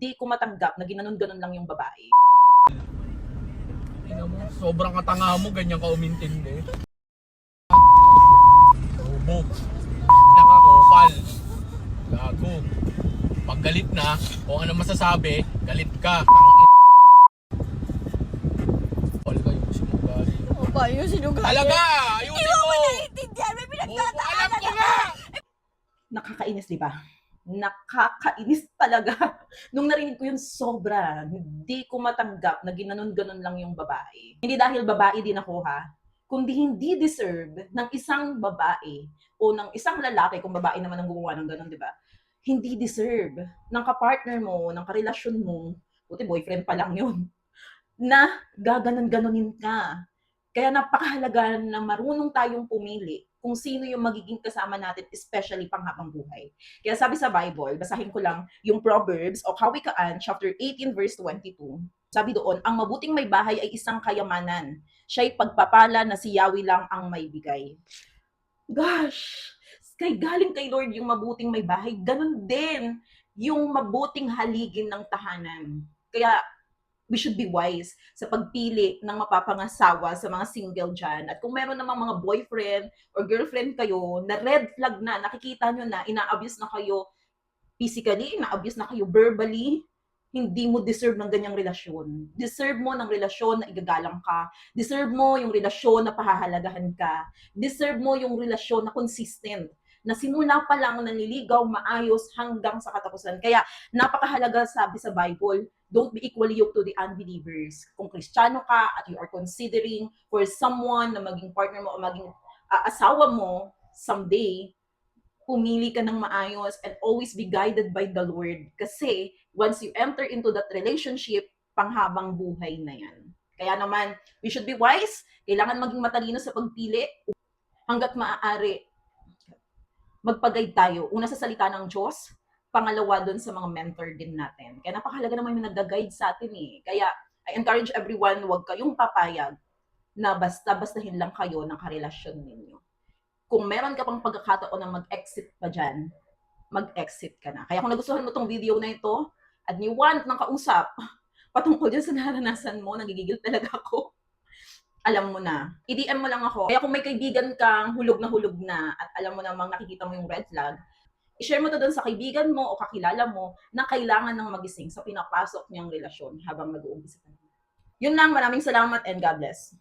Hindi ko matanggap na ginanon-ganon lang yung babae. Tingnan mo, sobrang katanga mo, ganyan ka umintindi. Bobo. Nakakopal. Gago. Pag galit na, kung ano masasabi, galit ka. Wala kayo kasi magaling. O ba yung sinugali? Talaga! Ayusin Hindi mo mo! naiintindihan, may Bobo, pinagtataanan alam ko nga! Nakakainis, di ba? Nakakainis talaga. Nung narinig ko yun, sobra. Hindi ko matanggap na ginanon-ganon lang yung babae. Hindi dahil babae din ako ha, kundi hindi deserve ng isang babae o ng isang lalaki, kung babae naman ang gumawa ng ganon, di ba? Hindi deserve ng kapartner mo, ng karelasyon mo, buti boyfriend pa lang yun, na gaganon-ganonin ka. Kaya napakahalaga na marunong tayong pumili kung sino yung magiging kasama natin, especially panghabang buhay. Kaya sabi sa Bible, basahin ko lang yung Proverbs o Kawikaan, chapter 18, verse 22. Sabi doon, ang mabuting may bahay ay isang kayamanan. Siya'y pagpapala na si Yahweh lang ang may bigay. Gosh! Galing kay Lord yung mabuting may bahay, ganun din yung mabuting haligin ng tahanan. Kaya we should be wise sa pagpili ng mapapangasawa sa mga single dyan. At kung meron namang mga boyfriend or girlfriend kayo na red flag na, nakikita nyo na ina-abuse na kayo physically, ina-abuse na kayo verbally, hindi mo deserve ng ganyang relasyon. Deserve mo ng relasyon na igagalang ka. Deserve mo yung relasyon na pahahalagahan ka. Deserve mo yung relasyon na consistent, na simula pa lang nanliligaw maayos hanggang sa katapusan. Kaya napakahalaga, sabi sa Bible, don't be equally yoked to the unbelievers. Kung Kristiyano ka at you are considering for someone na maging partner mo o maging asawa mo someday, pumili ka ng maayos and always be guided by the Lord. Kasi once you enter into that relationship, panghabang buhay na yan. Kaya naman, we should be wise. Kailangan maging matalino sa pagpili. Hanggat maaari, magpag-guide tayo. Una sa salita ng Diyos, pangalawa doon sa mga mentor din natin. Kaya napakahalaga naman yung nag-guide sa atin eh. Kaya I encourage everyone, huwag kayong papayag na basta-bastahin lang kayo ng karelasyon ninyo. Kung meron ka pang pagkakataon na mag-exit pa dyan, mag-exit ka na. Kaya kung nagustuhan mo tong video na ito, at you want ng kausap patungkol dyan sa naranasan mo, nagigigil talaga ako, alam mo na, i-DM mo lang ako. Kaya kung may kaibigan kang hulog na at alam mo namang nakikita mo yung red flag, i-share mo to doon sa kaibigan mo o kakilala mo na kailangan ng magising sa pinapasok niyang relasyon habang nag-uumpisa pa. Yun lang, maraming salamat and God bless.